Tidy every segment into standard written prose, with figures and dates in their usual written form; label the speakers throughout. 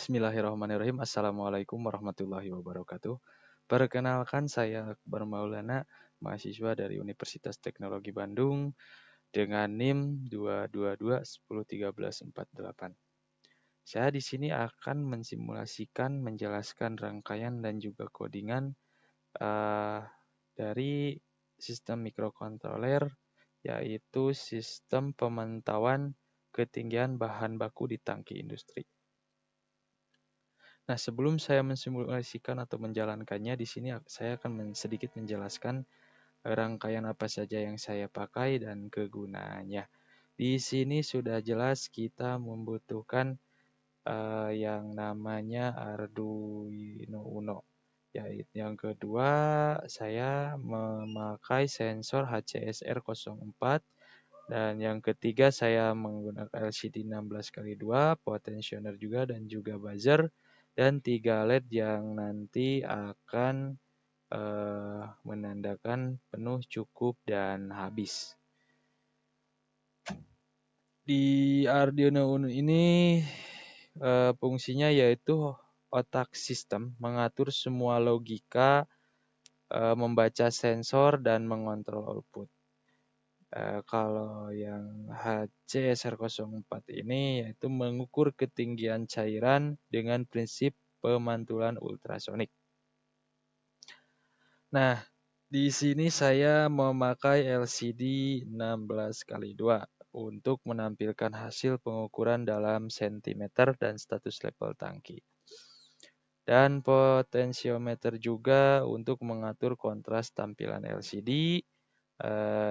Speaker 1: Bismillahirrahmanirrahim. Assalamualaikum warahmatullahi wabarakatuh. Perkenalkan saya Akbar Maulana, mahasiswa dari Universitas Teknologi Bandung dengan NIM 222101348. Saya di sini akan mensimulasikan, menjelaskan rangkaian dan juga codingan dari sistem mikrokontroler, yaitu sistem pemantauan ketinggian bahan baku di tangki industri. Nah, sebelum saya mensimulasikan atau menjalankannya, di sini saya akan sedikit menjelaskan rangkaian apa saja yang saya pakai dan kegunaannya. Di sini sudah jelas kita membutuhkan yang namanya Arduino Uno. Yaitu yang kedua, saya memakai sensor HCSR04. Dan yang ketiga, saya menggunakan LCD 16x2, potensioner juga dan juga buzzer. Dan 3 LED yang nanti akan menandakan penuh, cukup, dan habis. Di Arduino Uno ini fungsinya yaitu otak sistem, mengatur semua logika, membaca sensor, dan mengontrol output. Kalau yang HCSR04 ini yaitu mengukur ketinggian cairan dengan prinsip pemantulan ultrasonik. Nah, di sini saya memakai LCD 16x2 untuk menampilkan hasil pengukuran dalam sentimeter dan status level tangki. Dan potensiometer juga untuk mengatur kontras tampilan LCD,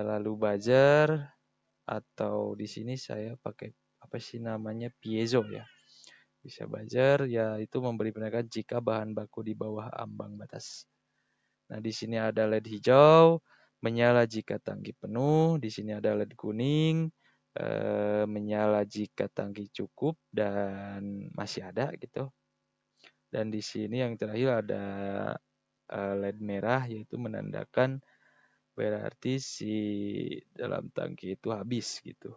Speaker 1: lalu buzzer, atau di sini saya pakai apa sih namanya, piezo ya. Bisa buzzer, yaitu memberi penekanan jika bahan baku di bawah ambang batas. Nah, di sini ada LED hijau, menyala jika tangki penuh. Di sini ada LED kuning, menyala jika tangki cukup dan masih ada gitu. Dan di sini yang terakhir ada LED merah, yaitu menandakan berarti si dalam tangki itu habis gitu.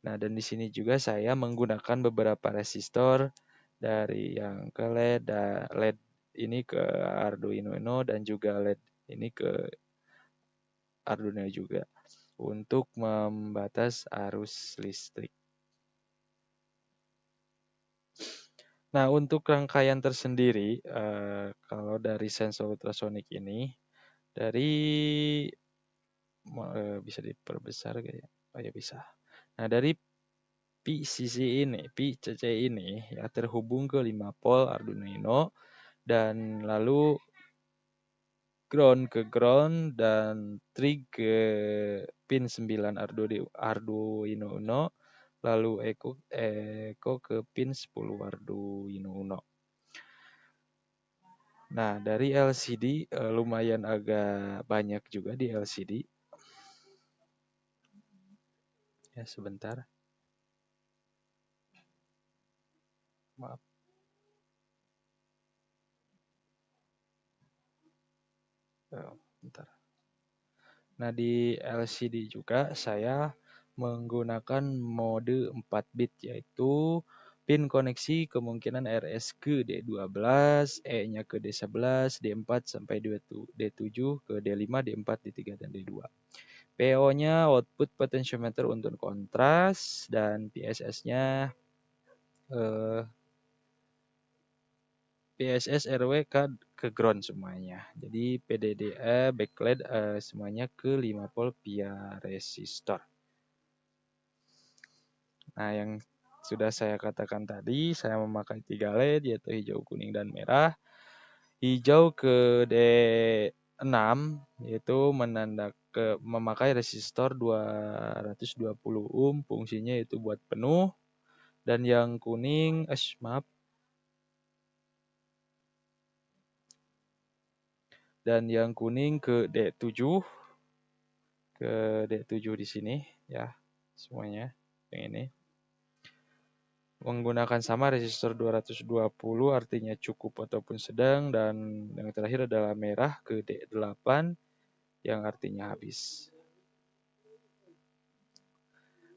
Speaker 1: Nah, dan di sini juga saya menggunakan beberapa resistor dari yang ke LED ini ke Arduino Uno dan juga LED ini ke Arduino juga untuk membatas arus listrik. Nah, untuk rangkaian tersendiri, kalau dari sensor ultrasonik ini, dari bisa diperbesar gak ya? Oh ya bisa. Nah, dari PCC ini ya terhubung ke 5 pol Arduino dan lalu ground ke ground dan trig ke pin 9 Arduino Uno, lalu echo ke pin 10 Arduino Uno. Nah, dari LCD lumayan agak banyak juga di LCD. Ya, sebentar. Maaf. Bentar. Nah, di LCD juga saya menggunakan mode 4 bit, yaitu pin koneksi kemungkinan RS ke D12, E-nya ke D11, D4 sampai D7 ke D5, D4, D3, dan D2. PO-nya output potentiometer untuk kontras, dan PSS-nya PSS RW ke ground semuanya. Jadi PDDA backlight semuanya ke 5 volt via resistor. Nah, yang sudah saya katakan tadi, saya memakai 3 LED yaitu hijau, kuning, dan merah. Hijau ke D6 yaitu memakai resistor 220 ohm, fungsinya itu buat penuh. Dan yang kuning, Dan yang kuning ke D7. Ke D7 di sini ya, semuanya yang ini. Menggunakan sama resistor 220 artinya cukup ataupun sedang, dan yang terakhir adalah merah ke D8 yang artinya habis.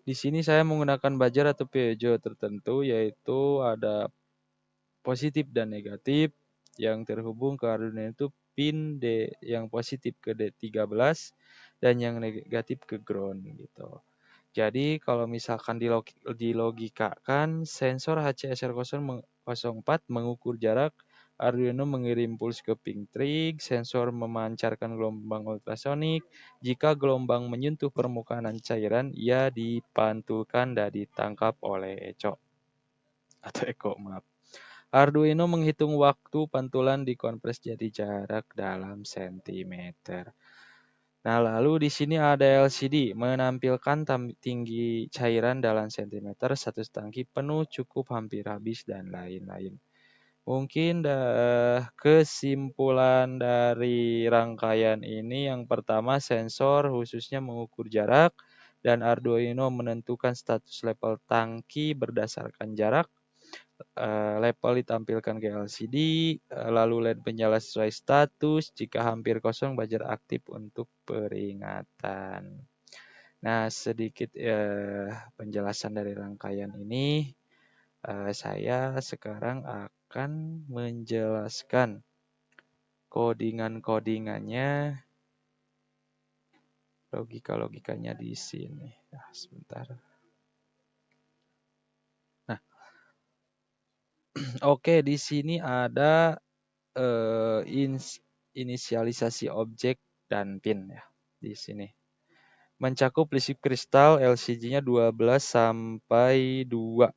Speaker 1: Di sini saya menggunakan buzzer atau piezo tertentu, yaitu ada positif dan negatif yang terhubung ke Arduino itu pin yang positif ke D13 dan yang negatif ke ground gitu. Jadi kalau misalkan dilogikakan, sensor HCSR004 mengukur jarak, Arduino mengirim puls ke pin trig, sensor memancarkan gelombang ultrasonik. Jika gelombang menyentuh permukaan cairan, ia dipantulkan dan ditangkap oleh Echo, maaf. Arduino menghitung waktu pantulan dikompres jadi jarak dalam sentimeter. Nah, lalu di sini ada LCD menampilkan tinggi cairan dalam sentimeter, status tangki penuh, cukup, hampir habis, dan lain-lain. Mungkin kesimpulan dari rangkaian ini yang pertama sensor khususnya mengukur jarak dan Arduino menentukan status level tangki berdasarkan jarak. Level ditampilkan ke LCD, lalu LED menyala sesuai status, jika hampir kosong buzzer aktif untuk peringatan. Nah, sedikit penjelasan dari rangkaian ini, saya sekarang akan menjelaskan codingan-codingannya, logika-logikanya di sini. Nah, sebentar. Nah, oke, di sini ada inisialisasi objek dan pin ya di sini. Mencakup listrik kristal LCD-nya 12 sampai 2.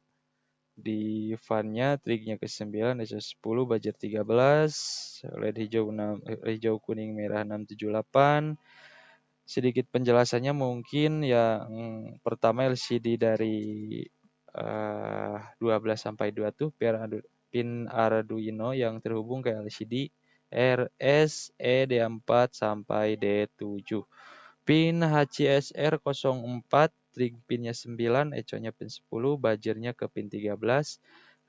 Speaker 1: Di fan-nya trigger-nya ke 9, ISO 10, buzzer 13, LED hijau kuning merah 678. Sedikit penjelasannya mungkin yang pertama LCD dari 12 sampai 2 tuh pin Arduino yang terhubung ke LCD RS D4 sampai D7. Pin HCSR04 trig pinnya 9, econya pin 10, buzzernya ke pin 13.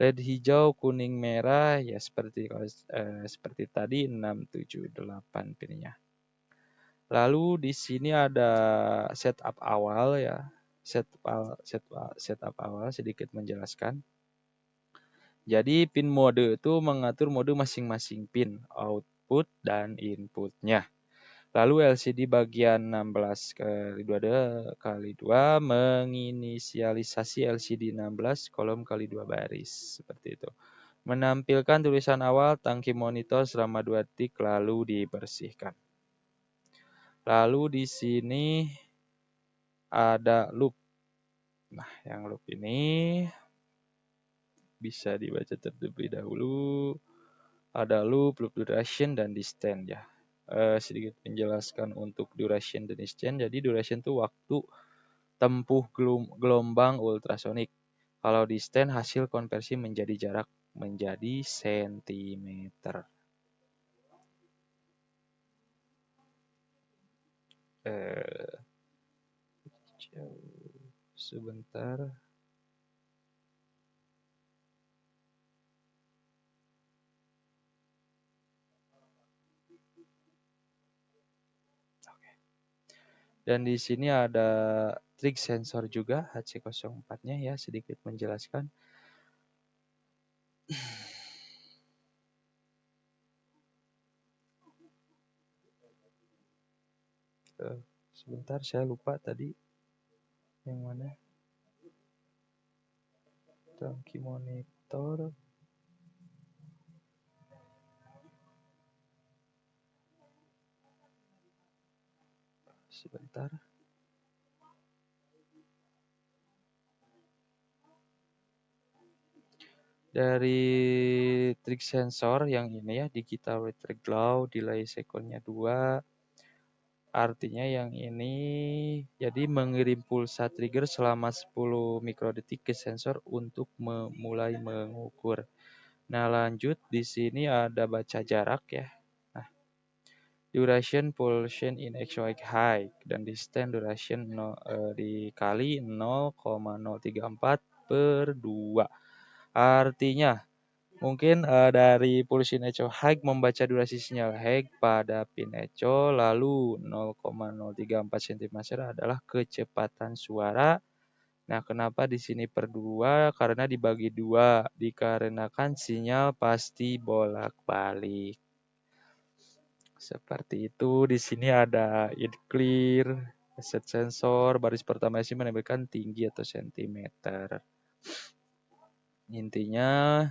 Speaker 1: LED hijau, kuning, merah ya seperti tadi 6, 7, 8 pinnya. Lalu di sini ada setup awal ya. Setup awal sedikit menjelaskan. Jadi pin mode itu mengatur mode masing-masing pin, output dan inputnya. Lalu LCD bagian 16 kali 2 menginisialisasi LCD 16 kolom kali 2 baris seperti itu. Menampilkan tulisan awal tangki monitor selama 2 detik lalu dibersihkan. Lalu di sini ada loop. Nah, yang loop ini bisa dibaca terlebih dahulu. Ada loop duration, dan distance ya. Sedikit menjelaskan untuk duration dan distance. Jadi duration itu waktu tempuh gelombang ultrasonik. Kalau distance hasil konversi menjadi jarak menjadi sentimeter. Sebentar. Dan di sini ada trig sensor juga HC04-nya ya, sedikit menjelaskan. Sebentar, saya lupa tadi yang mana. Tangki monitor. Sebentar. Dari trig sensor yang ini ya, digital wet glow, delay secondnya 2. Artinya yang ini jadi mengirim pulsa trigger selama 10 mikrodetik ke sensor untuk mulai mengukur. Nah, lanjut di sini ada baca jarak ya. Nah, duration pulsion in XY high dan distance duration dikali 0,034 per 2. Artinya mungkin dari pulsion echo high membaca durasi sinyal high pada pin echo, lalu 0,034 cm adalah kecepatan suara, Nah, kenapa di sini per 2? Karena dibagi 2, dikarenakan sinyal pasti bolak-balik. Seperti itu, di sini ada in clear, set sensor, baris pertama isi menempelkan tinggi atau sentimeter. Intinya,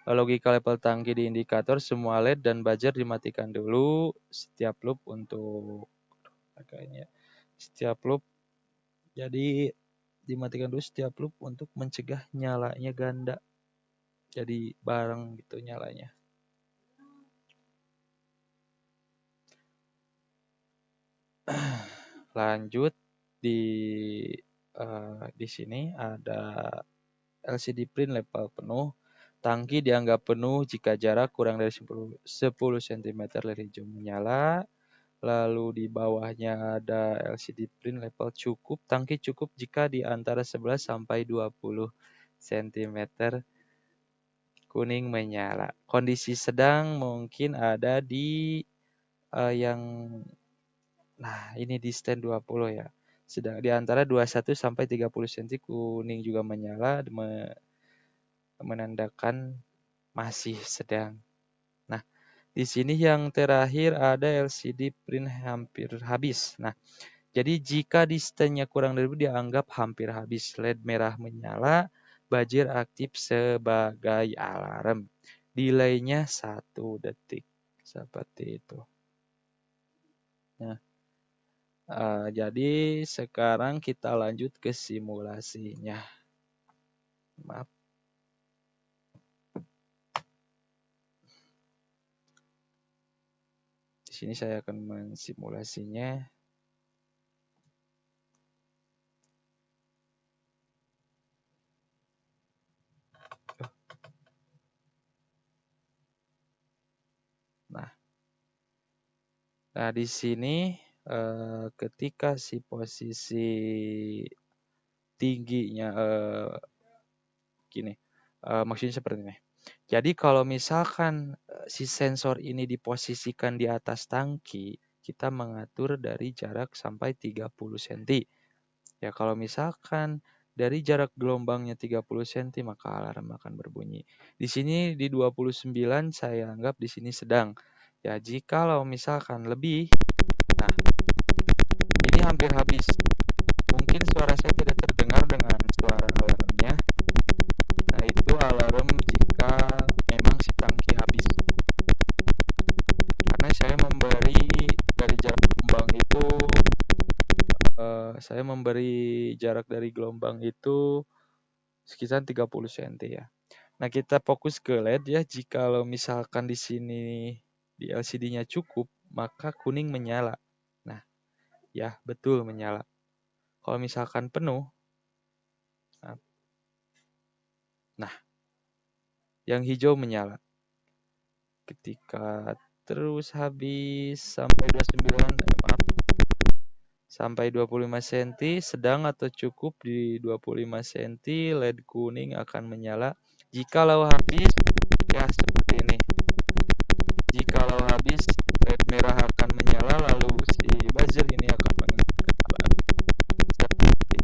Speaker 1: logika level tangki di indikator, semua LED dan buzzer dimatikan dulu setiap loop untuk agaknya setiap loop. Jadi dimatikan dulu setiap loop untuk mencegah nyalanya ganda. Jadi bareng gitu nyalanya. Lanjut di sini ada LCD print level penuh. Tangki dianggap penuh jika jarak kurang dari 10 cm dari hijau menyala. Lalu di bawahnya ada LCD print level cukup. Tangki cukup jika di antara 11 sampai 20 cm kuning menyala. Kondisi sedang mungkin ada di yang ini di stand 20 ya. Sedang di antara 21 sampai 30 cm kuning juga menyala menandakan masih sedang. Nah, di sini yang terakhir ada LCD print hampir habis. Nah, jadi jika di stand-nya kurang dari dianggap hampir habis. LED merah menyala, buzzer aktif sebagai alarm. Delay-nya 1 detik. Seperti itu. Nah, jadi sekarang kita lanjut ke simulasinya. Maaf. Di sini saya akan mensimulasinya. Nah, di sini ketika si posisi tingginya gini, maksudnya seperti ini. Jadi kalau misalkan si sensor ini diposisikan di atas tangki, kita mengatur dari jarak sampai 30 cm. Ya kalau misalkan dari jarak gelombangnya 30 cm maka alarm akan berbunyi. Di sini di 29 saya anggap di sini sedang. Ya jikalau misalkan lebih, nah ini hampir habis. Mungkin suara saya tidak terdengar dengan suara alarmnya. Nah itu alarm jika memang si tangki habis. Karena saya memberi dari jarak gelombang itu, saya memberi jarak dari gelombang itu sekitar 30 cm ya. Nah, kita fokus ke LED ya. Jikalau misalkan di sini di LCD-nya cukup, maka kuning menyala. Nah, ya betul menyala. Kalau misalkan penuh, nah yang hijau menyala. Ketika terus habis sampai 29, sampai 25 cm, sedang atau cukup di 25 cm, LED kuning akan menyala. Jikalau habis, ya seperti ini. Jikalau habis, LED merah akan menyala, lalu si buzzer ini akan mengeluarkan alarm. Seperti itu.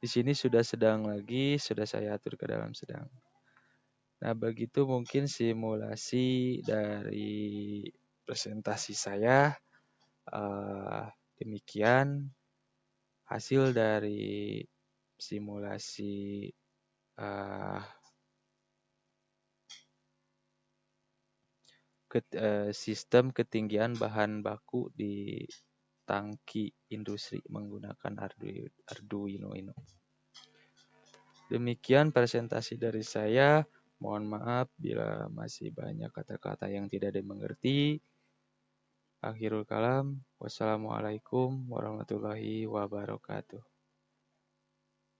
Speaker 1: Di sini sudah sedang lagi, sudah saya atur ke dalam sedang. Nah, begitu mungkin simulasi dari presentasi saya. Demikian hasil dari simulasi sistem ketinggian bahan baku di tangki industri menggunakan Arduino Uno. Demikian presentasi dari saya. Mohon maaf bila masih banyak kata-kata yang tidak dimengerti. Akhirul kalam. Wassalamualaikum warahmatullahi wabarakatuh.